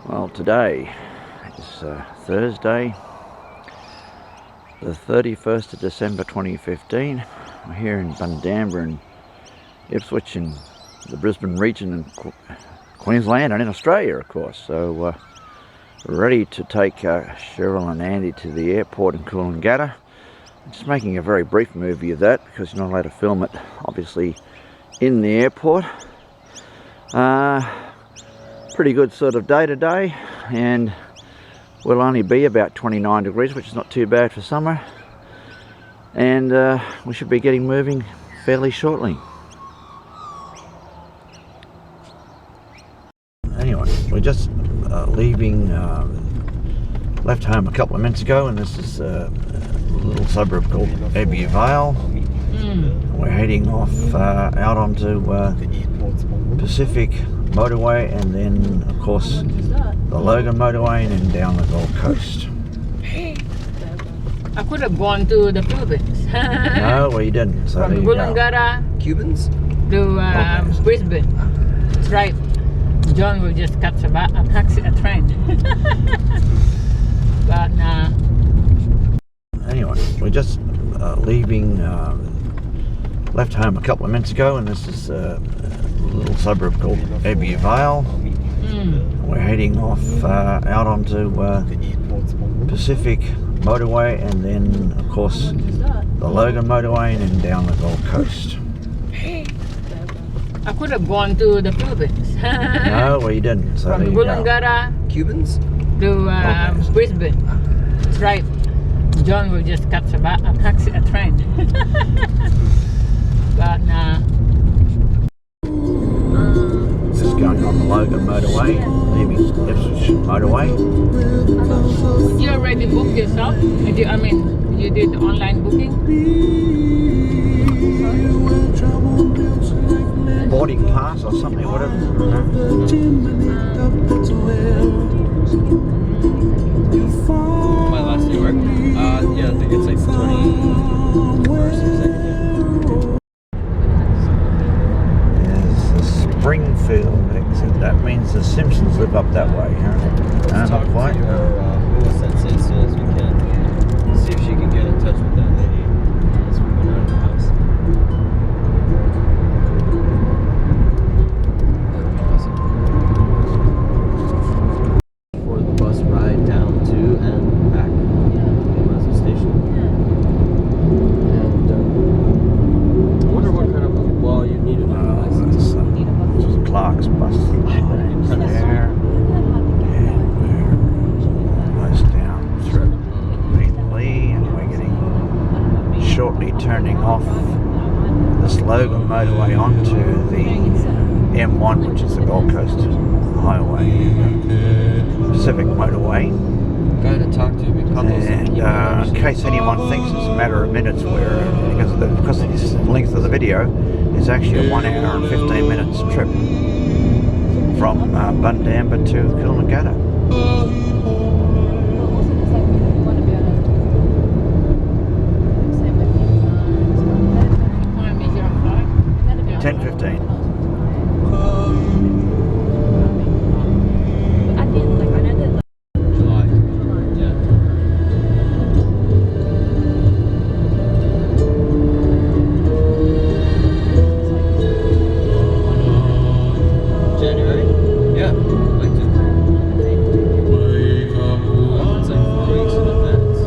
Well, today is Thursday, the 31st of December 2015. We're here in Bundamba and Ipswich in the Brisbane region in Queensland and in Australia, of course. So we're ready to take Cheryl and Andy to the airport in Coolangatta. I'm just making a very brief movie of that because you're not allowed to film it, obviously, in the airport. Pretty good sort of day today, and will only be about 29 degrees, which is not too bad for summer, and we should be getting moving fairly shortly. Anyway, we're just leaving, left home a couple of minutes ago, and this is a little suburb called Abbey Vale. We're heading off out onto Pacific motorway, and then of course the Logan motorway, and then down the Gold Coast. I could have gone to the Philippines. No, well, you didn't. So from Coolangatta Cubans to Brisbane. That's right. John will just catch a taxi, a train. But anyway, we're just leaving, left home a couple of minutes ago, and this is a little suburb called Abbey Vale. We're heading off out onto Pacific motorway, and then of course the Logan motorway, and then down the Gold Coast. I could have gone to the Philippines. No, well, you didn't. So from Coolangatta Cubans to Brisbane. That's right. John will just catch a taxi, a train. But just going on the Logan motorway, leaving Ipswich motorway. Did you already book yourself? You did online booking? Boarding pass or something, whatever. my last day work. Yeah, I think it's like 21st or 2nd. There's the Springfield exit. That means the Simpsons live up that way, huh? No, not quite. Sensei as soon as we can. See if she can get in touch with that lady as we went out of the house. That would be awesome. For the bus ride down to and back to the station. And I wonder what kind of you need a license. This is Clark's bus line there. And we're almost down through Lee, and we're getting shortly turning off this Logan motorway onto the M1, which is the Gold Coast Highway, Pacific motorway. Guy to talk to. And in case anyone thinks it's a matter of minutes, because of the length of the video, it's actually a 1 hour and 15 minutes trip from Bundamba to Coolangatta. What time is your flight? 10:15. July. Yeah. January? Yeah. Like to. It's like 4 weeks in advance.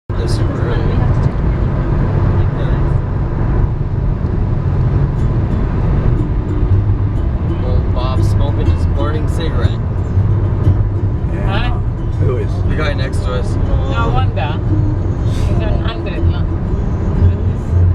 That's super early. Yeah. Well, Bob's smoking his morning cigarette. Yeah. Who is? The guy next to us. No wonder. He's on 100, no?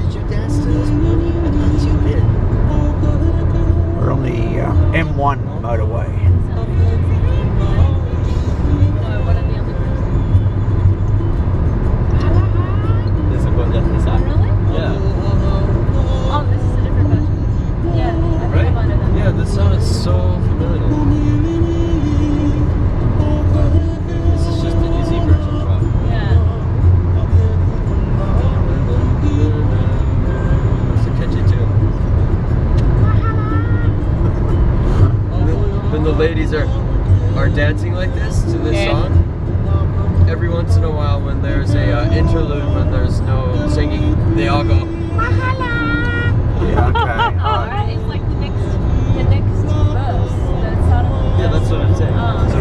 Did you dance to this movie? I thought you did. We're on the M1 motorway. This is going down this side. Really? Yeah. Oh, this is a different version. Yeah, I think Right? I've under them. Yeah, this sound is so familiar. This is just the easy version, Bob. Yeah. dancing like this to this Yeah. song. Every once in a while, when there's a interlude, when there's no singing, they all go. Yeah, okay. Alright, it's like the next verse. The start of the Yeah, that's what I'm saying. Oh. So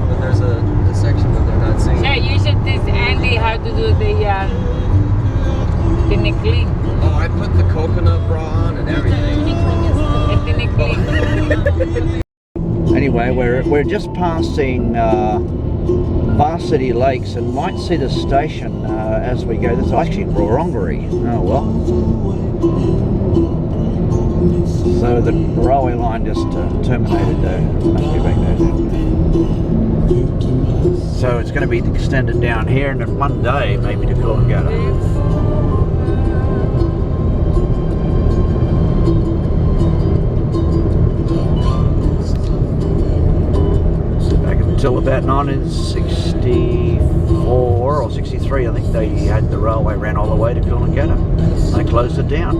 when there's a section that they're not singing. Yeah, you should teach Andy how to do the nickling. Oh, I put the coconut bra on and everything. The nickling. Anyway, we're just passing Varsity Lakes and might see the station as we go. This is actually Wurrungery. Oh well. So the railway line just terminated there. Must be back there. So it's going to be extended down here and then one day maybe to Coolangatta. Until about 1964 or 63, I think they had the railway ran all the way to Coolangatta. They closed it down.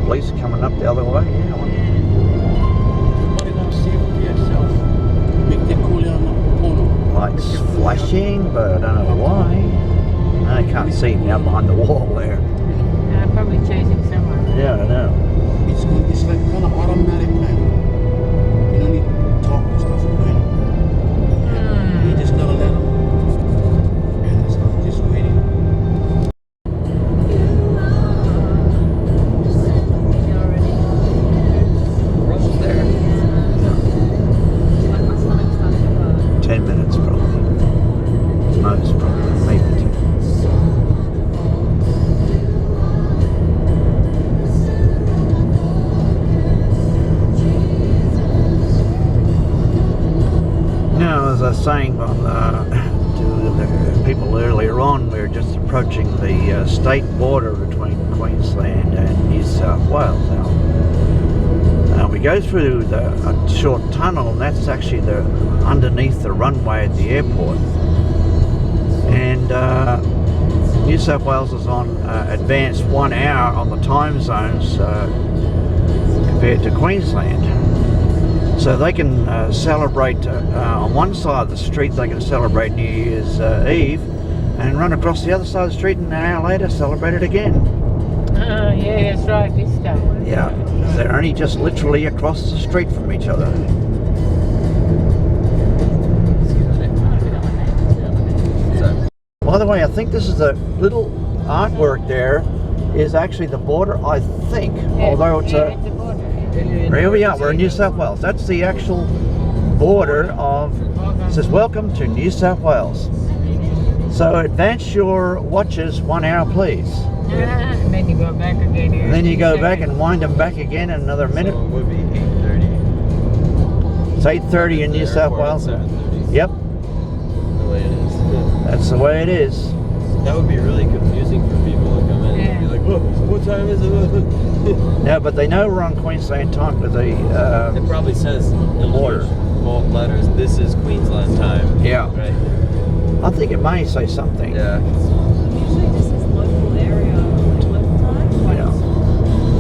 Police coming up the other way, yeah. Lights flashing, but I don't know why. I can't see him now behind the wall there. Probably chasing someone. Yeah, I don't know. It's like kind of automatic, man. You don't need to talk to stuff away. You just gotta let them. And the stuff just waiting. We're almost there. 10 minutes probably. Most probably, maybe 10. Now, as I was saying to the people earlier on, we're just approaching the state border between Queensland and New South Wales. Now, we go through a short tunnel, and that's actually underneath the runway at the airport. And New South Wales is on advanced 1 hour on the time zones compared to Queensland. So they can celebrate on one side of the street, they can celebrate New Year's Eve and run across the other side of the street and an hour later celebrate it again. Yeah, that's right, this time. Yeah, they're only just literally across the street from each other. By the way, I think this is the little artwork there is actually the border, I think, although it's a... the border. Here we are, we're in New South Wales. That's the actual border of, it says welcome to New South Wales. So advance your watches 1 hour please. And then you go back again. And then you go back and wind them back again in another minute. So it would be 8:30. It's 8:30 in New South Wales. 7:30. Yep, The way it is. that's the way it is. That would be really confusing for people to come in and be like, what time is it? No, but they know we're on Queensland time with the It probably says in border. bold letters, this is Queensland time. Yeah. Right? I think it may say something. Yeah. Usually this is local area, like local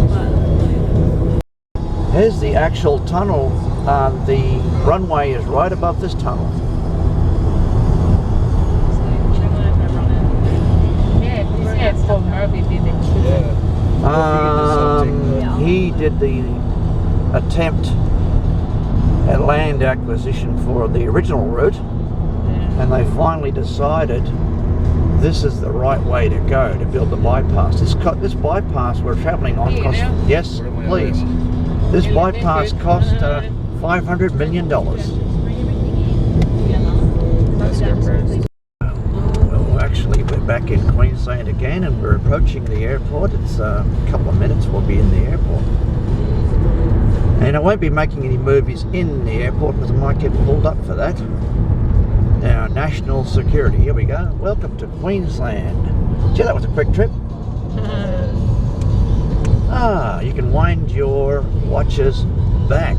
time. Yeah. Here's the actual tunnel. The runway is right above this tunnel. Yeah, Paul Murphy did it. Yeah. He did the attempt at land acquisition for the original route, and they finally decided this is the right way to go to build the bypass. This bypass we're travelling on Here cost, now? yes, please. This bypass cost $500 million. That's their parents. back in Queensland again, and we're approaching the airport. It's a couple of minutes, we'll be in the airport. And I won't be making any movies in the airport because I might get pulled up for that. Now, national security, here we go. Welcome to Queensland. Gee, that was a quick trip. Ah, you can wind your watches back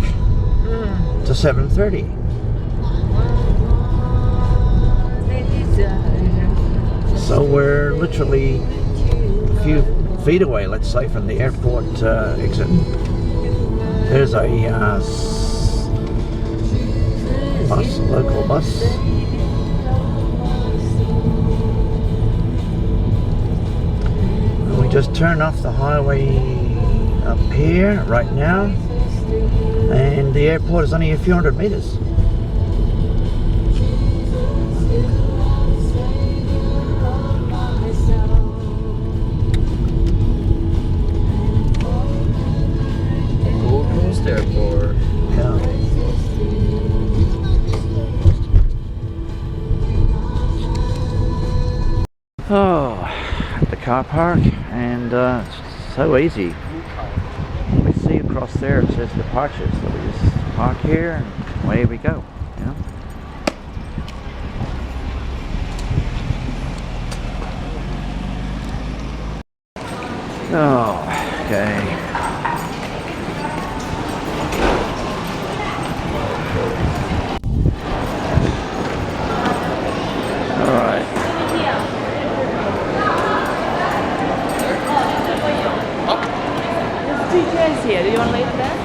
to 7:30. So we're literally a few feet away, let's say, from the airport exit. There's a bus, local bus. And we just turn off the highway up here right now, and the airport is only a few hundred meters. Airport. Yeah. Oh, at the car park, and it's so easy. We see across there it says departures, so we just park here and away we go. You know? Oh, okay. Here. Do you want to lay them there?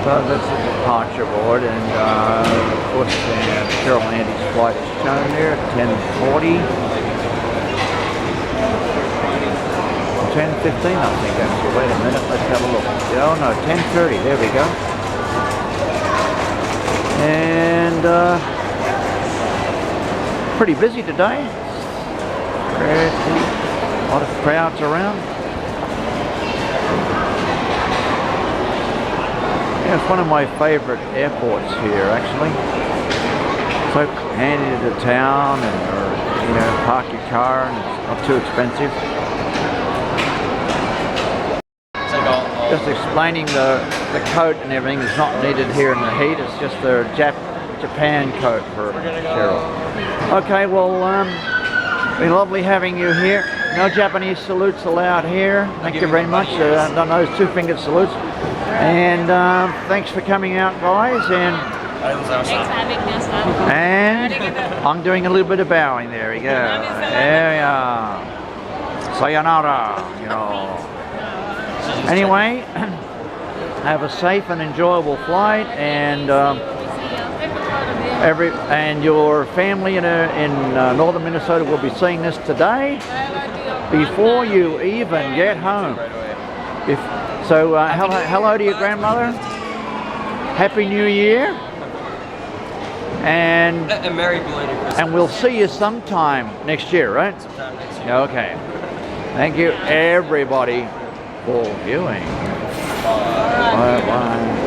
So that's the departure board, and of course Cheryl and Andy's flight is shown there at 10:40. 10:15 I think actually. Wait a minute, let's have a look. Oh no, 10:30, there we go. And pretty busy today. A lot of crowds around. Yeah, it's one of my favorite airports here actually. So handy to the town, and you know, park your car and it's not too expensive. Just explaining the coat and everything is not needed here in the heat. It's just the Japan coat for Cheryl. Okay, well, been lovely having you here. No Japanese salutes allowed here. Thank you very much. Done those two-fingered salutes. And thanks for coming out, guys. And Thanks for having us. and I'm doing a little bit of bowing. There we go. There we are. Sayonara. You know. Anyway, have a safe and enjoyable flight, and your family in northern Minnesota will be seeing this today before you even get home. Hello to your grandmother. Happy New Year, and Merry belated Christmas. and we'll see you sometime next year, right? Sometime next year. Okay. Thank you, everybody, for viewing. Bye. Bye.